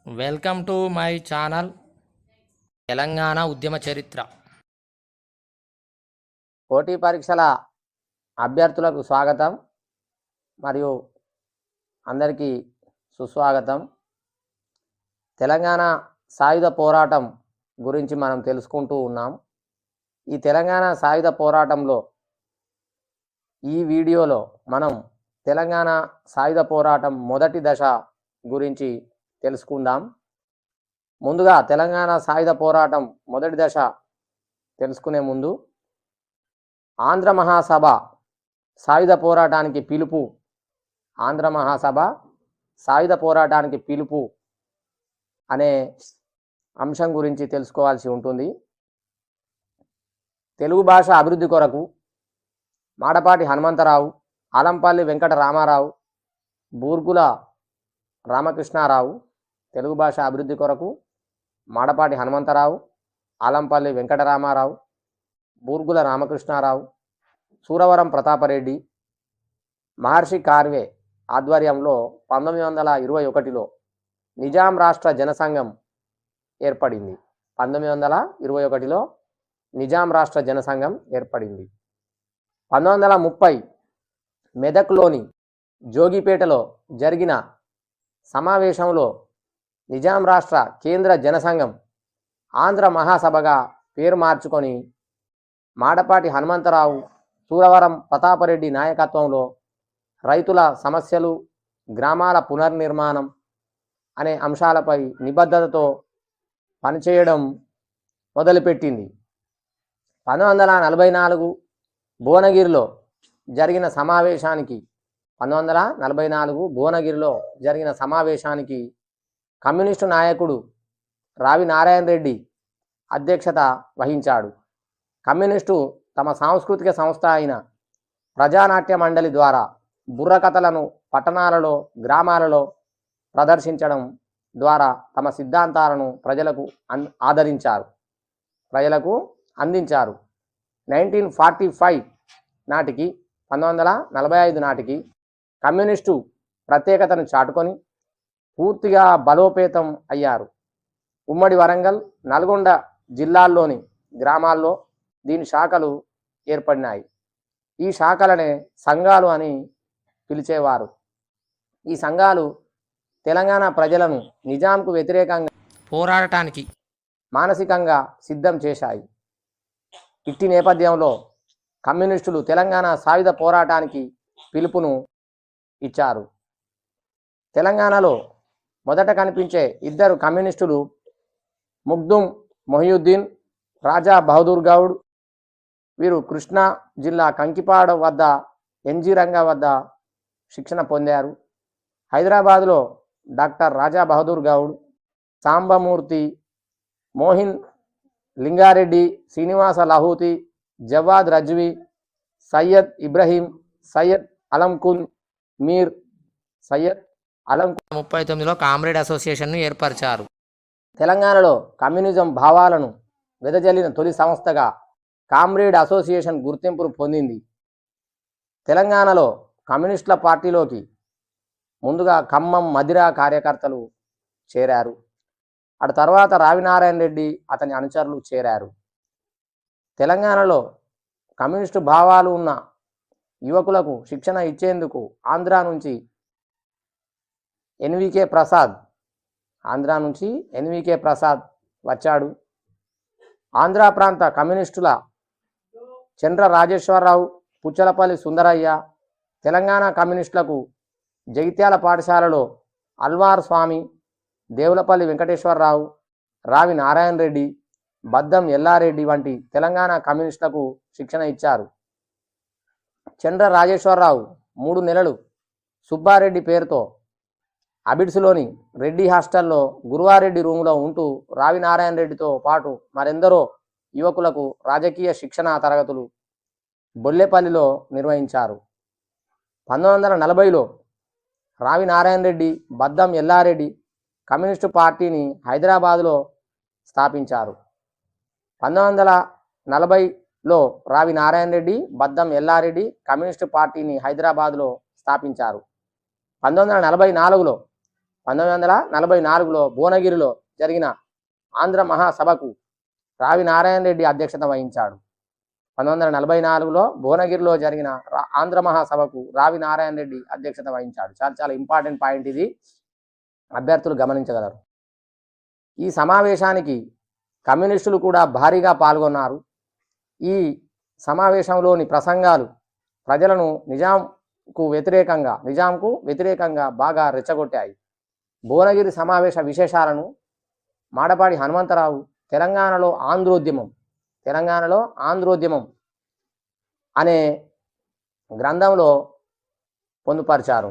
Welcome to my channel Telangana ఉద్యమ చరిత్ర. పోటీ పరీక్షల అభ్యర్థులకు స్వాగతం మరియు అందరికీ సుస్వాగతం. తెలంగాణ సాయుధ పోరాటం గురించి మనం తెలుసుకుంటూ ఉన్నాం. ఈ తెలంగాణ సాయుధ పోరాటంలో ఈ వీడియోలో మనం తెలంగాణ సాయుధ పోరాటం మొదటి దశ గురించి తెలుసుకుందాం. ముందుగా తెలంగాణ సాయుధ పోరాటం మొదటి దశ తెలుసుకునే ముందు ఆంధ్ర మహాసభ సాయుధ పోరాటానికి పిలుపు, ఆంధ్ర మహాసభ సాయుధ పోరాటానికి పిలుపు అనే అంశం గురించి తెలుసుకోవాల్సి ఉంటుంది. తెలుగు భాష అభివృద్ధి కొరకు మాడపాటి హనుమంతరావు, ఆలంపల్లి వెంకట రామారావు, బూర్గుల రామకృష్ణారావు తెలుగు భాష అభివృద్ధి కొరకు మాడపాటి హనుమంతరావు, ఆలంపల్లి వెంకటరామారావు, బూర్గుల రామకృష్ణారావు, సూరవరం ప్రతాపరెడ్డి, మహర్షి కార్వే ఆధ్వర్యంలో 1921లో నిజాం రాష్ట్ర జనసంఘం ఏర్పడింది. 1921లో నిజాం రాష్ట్ర జనసంఘం ఏర్పడింది. 1930 మెదక్లోని జోగిపేటలో జరిగిన సమావేశంలో నిజాం రాష్ట్ర కేంద్ర జనసంఘం ఆంధ్ర మహాసభగా పేరు మార్చుకొని మాడపాటి హనుమంతరావు, సూరవరం ప్రతాపరెడ్డి నాయకత్వంలో రైతుల సమస్యలు, గ్రామాల పునర్నిర్మాణం అనే అంశాలపై నిబద్ధతతో పనిచేయడం మొదలుపెట్టింది. 1944 భువనగిరిలో జరిగిన సమావేశానికి 1944 భువనగిరిలో జరిగిన సమావేశానికి కమ్యూనిస్టు నాయకుడు రావి నారాయణ రెడ్డి అధ్యక్షత వహించాడు. కమ్యూనిస్టు తమ సాంస్కృతిక సంస్థ అయిన ప్రజానాట్య మండలి ద్వారా బుర్రకథలను పట్టణాలలో, గ్రామాలలో ప్రదర్శించడం ద్వారా తమ సిద్ధాంతాలను ప్రజలకు అందించారు. 1945 నాటికి 1945 నాటికి కమ్యూనిస్టు ప్రత్యేకతను చాటుకొని పూర్తిగా బలోపేతం అయ్యారు. ఉమ్మడి వరంగల్, నల్గొండ జిల్లాల్లోని గ్రామాల్లో దీని శాఖలు ఏర్పడినాయి. ఈ శాఖలనే సంఘాలు అని పిలిచేవారు. ఈ సంఘాలు తెలంగాణ ప్రజలను నిజాంకు వ్యతిరేకంగా పోరాడటానికి మానసికంగా సిద్ధం చేశాయి. ఇట్టి నేపథ్యంలో కమ్యూనిస్టులు తెలంగాణ సాయుధ పోరాటానికి పిలుపును ఇచ్చారు. తెలంగాణలో మొదట కనిపించే ఇద్దరు కమ్యూనిస్టులు ముగ్దుమ్ మొహియుద్దీన్, రాజా బహదూర్ గౌడ్. వీరు కృష్ణా జిల్లా కంకిపాడ వద్ద ఎన్జీ రంగా వద్ద శిక్షణ పొందారు. హైదరాబాదులో డాక్టర్ రాజా బహదూర్ గౌడ్, సాంబమూర్తి, మోహిన్ లింగారెడ్డి, శ్రీనివాస లహూతి, జవాద్ రజ్వీ, సయ్యద్ ఇబ్రహీం, సయ్యద్ అలంకుల్ మీర్, సయ్యద్ అలంకుల్ 1939లో కామ్రేడ్ అసోసియేషన్ను ఏర్పరిచారు. తెలంగాణలో కమ్యూనిజం భావాలను వెదజల్లిన తొలి సంస్థగా కామ్రేడ్ అసోసియేషన్ గుర్తింపును పొందింది. తెలంగాణలో కమ్యూనిస్టుల పార్టీలోకి ముందుగా ఖమ్మం, మదిర కార్యకర్తలు చేరారు. అటు తర్వాత రావినారాయణ రెడ్డి, అతని అనుచరులు చేరారు. తెలంగాణలో కమ్యూనిస్టు భావాలు ఉన్న యువకులకు శిక్షణ ఇచ్చేందుకు ఆంధ్ర నుంచి ఎన్వికే ప్రసాద్ వచ్చాడు. ఆంధ్ర ప్రాంత కమ్యూనిస్టుల చంద్ర రాజేశ్వరరావు, పుచ్చలపల్లి సుందరయ్య, తెలంగాణ కమ్యూనిస్టులకు జగిత్యాల పాఠశాలలో అల్వార్ స్వామి, దేవులపల్లి వెంకటేశ్వరరావు, రావి నారాయణ రెడ్డి, బద్దం ఎల్లారెడ్డి వంటి తెలంగాణ కమ్యూనిస్టులకు శిక్షణ ఇచ్చారు. చంద్ర రాజేశ్వరరావు 3 నెలలు సుబ్బారెడ్డి పేరుతో అబిడ్స్లోని రెడ్డి హాస్టల్లో గురువారెడ్డి రూములో ఉంటూ రావి నారాయణ రెడ్డితో పాటు మరెందరో యువకులకు రాజకీయ శిక్షణ తరగతులు బొల్లెపల్లిలో నిర్వహించారు. 1940లో రావి నారాయణ రెడ్డి, బద్దం ఎల్లారెడ్డి కమ్యూనిస్టు పార్టీని హైదరాబాదులో స్థాపించారు. 1940లో రావి నారాయణ రెడ్డి, బద్దం ఎల్లారెడ్డి కమ్యూనిస్టు పార్టీని హైదరాబాదులో స్థాపించారు. 1944లో 1944లో భువనగిరిలో జరిగిన ఆంధ్ర మహాసభకు రావి నారాయణ రెడ్డి అధ్యక్షత వహించాడు. 1944లో భువనగిరిలో జరిగిన ఆంధ్ర మహాసభకు రావి నారాయణ రెడ్డి అధ్యక్షత వహించాడు. చాలా చాలా ఇంపార్టెంట్ పాయింట్ ఇది, అభ్యర్థులు గమనించగలరు. ఈ సమావేశానికి కమ్యూనిస్టులు కూడా భారీగా పాల్గొన్నారు. ఈ సమావేశంలోని ప్రసంగాలు ప్రజలను నిజాంకు వ్యతిరేకంగా బాగా రెచ్చగొట్టాయి. భువనగిరి సమావేశ విశేషాలను మాడపాడి హనుమంతరావు తెలంగాణలో ఆంధ్రోద్యమం అనే గ్రంథంలో పొందుపరిచారు.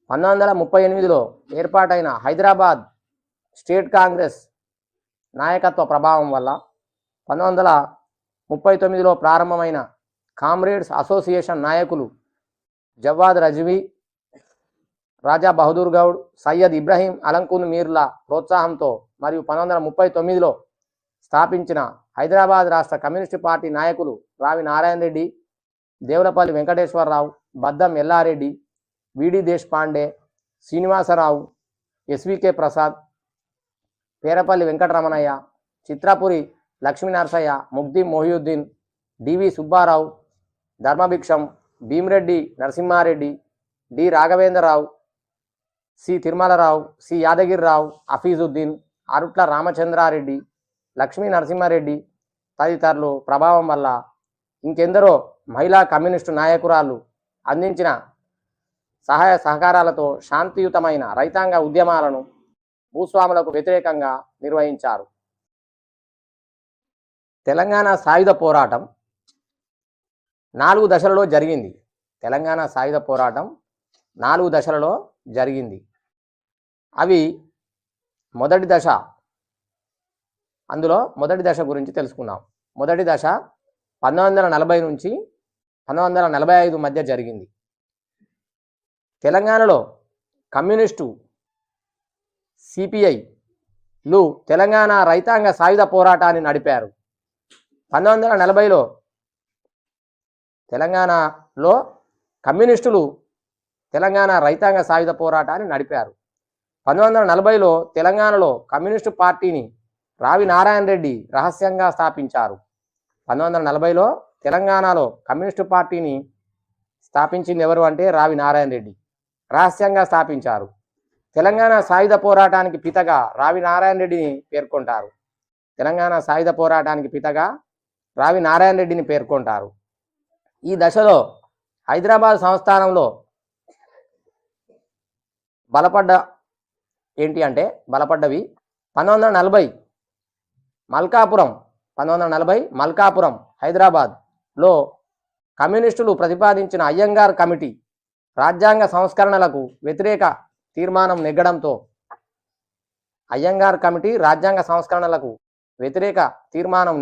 1938లో ఏర్పాటైన హైదరాబాద్ స్టేట్ కాంగ్రెస్ నాయకత్వ ప్రభావం వల్ల 1939లో ప్రారంభమైన కామ్రేడ్స్ అసోసియేషన్ నాయకులు జవ్వాద్ రజ్వీ, రాజా బహదూర్ గౌడ్, సయ్యద్ ఇబ్రహీం అలంకున్ మీర్ల ప్రోత్సాహంతో మరియు 1939లో స్థాపించిన హైదరాబాద్ రాష్ట్ర కమ్యూనిస్టు పార్టీ నాయకులు రావి Narayana Reddy, Devulapalli Venkateswararao, Baddam Yella Reddy, VD Deshpande, Srinivasa Rao, SVK Prasad, Perapalli Venkataramanaiah, Chitrapuri Lakshminarasaiah, Mugdi Mohiuddin, DV Subba Rao, Dharma Bhiksham, Bhimireddy Narasimha Reddy, D Raghavendra Rao, C Tirumala Rao, C Yadagiri Rao, Hafeezuddin, Arutla Ramachandra Reddy, Lakshmi Narasimha Reddy తదితరులు ప్రభావం వల్ల ఇంకెందరో మహిళా కమ్యూనిస్టు నాయకురాలు అందించిన సహాయ సహకారాలతో శాంతియుతమైన రైతాంగ ఉద్యమాలను భూస్వాములకు వ్యతిరేకంగా నిర్వహించారు. తెలంగాణ సాయుధ పోరాటం 4 దశలలో జరిగింది. తెలంగాణ సాయుధ పోరాటం 4 దశలలో జరిగింది. అవి మొదటి దశ, అందులో మొదటి దశ గురించి తెలుసుకున్నాం. మొదటి దశ 1940 నుంచి 1945 మధ్య జరిగింది. తెలంగాణలో కమ్యూనిస్టు సిపిఐలు తెలంగాణ రైతాంగ సాయుధ పోరాటాన్ని నడిపారు. 1940లో తెలంగాణలో కమ్యూనిస్టులు తెలంగాణ రైతాంగ సాయుధ పోరాటాన్ని నడిపారు. 1940లో తెలంగాణలో కమ్యూనిస్టు పార్టీని రావి నారాయణ రెడ్డి రహస్యంగా స్థాపించారు. 1940లో తెలంగాణలో కమ్యూనిస్టు పార్టీని స్థాపించింది ఎవరు అంటే రావి నారాయణ రెడ్డి రహస్యంగా స్థాపించారు. తెలంగాణ సాయుధ పోరాటానికి పితగా రావి నారాయణ రెడ్డిని పేర్కొంటారు. తెలంగాణ సాయుధ పోరాటానికి పితగా రావి నారాయణ రెడ్డిని పేర్కొంటారు. ఈ దశలో హైదరాబాద్ సంస్థానంలో బలపడ్డవి 1940 మల్కాపురం హైదరాబాద్లో కమ్యూనిస్టులు ప్రతిపాదించిన అయ్యంగార్ కమిటీ రాజ్యాంగ సంస్కరణలకు వ్యతిరేక తీర్మానం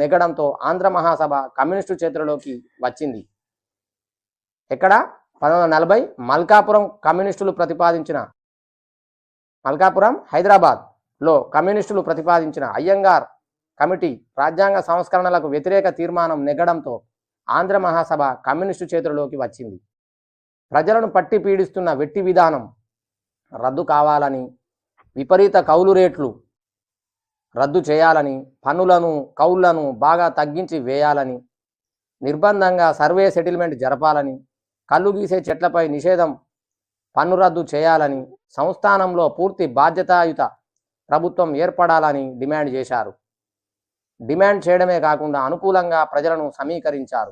నెగ్గడంతో ఆంధ్ర మహాసభ కమ్యూనిస్టు చేతులలోకి వచ్చింది. ఎక్కడ 1940 మల్కాపురం హైదరాబాద్లో కమ్యూనిస్టులు ప్రతిపాదించిన అయ్యంగార్ కమిటీ రాజ్యాంగ సంస్కరణలకు వ్యతిరేక తీర్మానం నెగ్గడంతో ఆంధ్ర మహాసభ కమ్యూనిస్టు చేతులలోకి వచ్చింది. ప్రజలను పట్టి పీడిస్తున్న వెట్టి విధానం రద్దు కావాలని, విపరీత కౌలు రేట్లు రద్దు చేయాలని, కౌళ్లను బాగా తగ్గించి వేయాలని, నిర్బంధంగా సర్వే సెటిల్మెంట్ జరపాలని, కళ్ళు గీసే చెట్లపై నిషేధం పన్ను రద్దు చేయాలని, సంస్థానంలో పూర్తి బాధ్యతాయుత ప్రభుత్వం ఏర్పడాలని డిమాండ్ చేశారు. డిమాండ్ చేయడమే కాకుండా అనుకూలంగా ప్రజలను సమీకరించారు.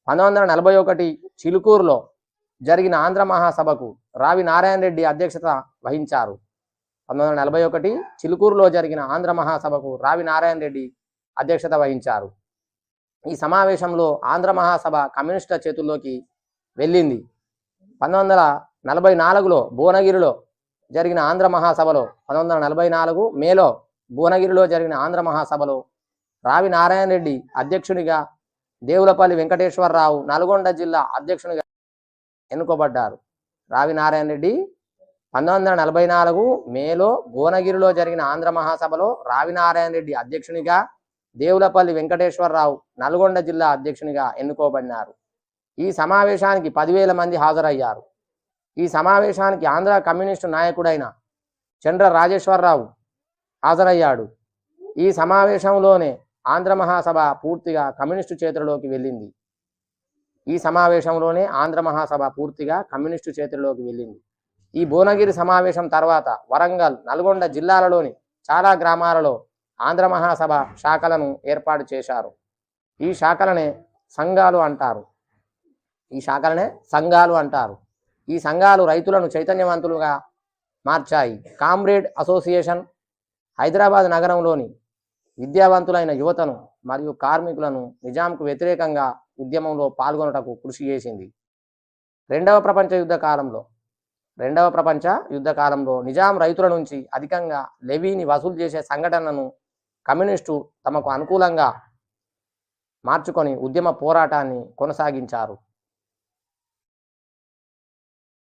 1941 చిలుకూరులో జరిగిన ఆంధ్ర మహాసభకు రావి నారాయణ రెడ్డి అధ్యక్షత వహించారు. 1941 చిలుకూరులో జరిగిన ఆంధ్ర మహాసభకు రావి నారాయణ రెడ్డి అధ్యక్షత వహించారు. ఈ సమావేశంలో ఆంధ్ర మహాసభ కమ్యూనిస్టుల చేతుల్లోకి వెళ్ళింది. 1944లో భువనగిరిలో జరిగిన ఆంధ్ర మహాసభలో 1944 మేలో భువనగిరిలో జరిగిన ఆంధ్ర మహాసభలో రావి నారాయణ రెడ్డి అధ్యక్షునిగా, దేవులపల్లి వెంకటేశ్వరరావు నల్గొండ జిల్లా అధ్యక్షునిగా ఎన్నుకోబడ్డారు. రావి నారాయణ రెడ్డి 1944 మేలో భువనగిరిలో జరిగిన ఆంధ్ర మహాసభలో రావి నారాయణ రెడ్డి అధ్యక్షునిగా, దేవులపల్లి వెంకటేశ్వరరావు నల్గొండ జిల్లా అధ్యక్షునిగా ఎన్నుకోబడినారు. ఈ సమావేశానికి 10,000 మంది హాజరయ్యారు. ఈ సమావేశానికి ఆంధ్ర కమ్యూనిస్టు నాయకుడైన చండ్ర రాజేశ్వరరావు హాజరయ్యాడు. ఈ సమావేశంలోనే ఆంధ్ర మహాసభ పూర్తిగా కమ్యూనిస్టు చేతుల్లోకి వెళ్ళింది. ఈ భువనగిరి సమావేశం తర్వాత వరంగల్, నల్గొండ జిల్లాలలోని చాలా గ్రామాలలో ఆంధ్ర మహాసభ శాఖలను ఏర్పాటు చేశారు. ఈ శాఖలనే సంఘాలు అంటారు. ఈ సంఘాలు రైతులను చైతన్యవంతులుగా మార్చాయి. కామ్రేడ్ అసోసియేషన్ హైదరాబాద్ నగరంలోని విద్యావంతులైన యువతను మరియు కార్మికులను నిజాంకు వ్యతిరేకంగా ఉద్యమంలో పాల్గొనుటకు కృషి చేసింది. రెండవ ప్రపంచ యుద్ధ కాలంలో నిజాం రైతుల నుంచి అధికంగా లెవీని వసూలు చేసే సంఘటనను కమ్యూనిస్టు తమకు అనుకూలంగా మార్చుకొని ఉద్యమ పోరాటాన్ని కొనసాగించారు.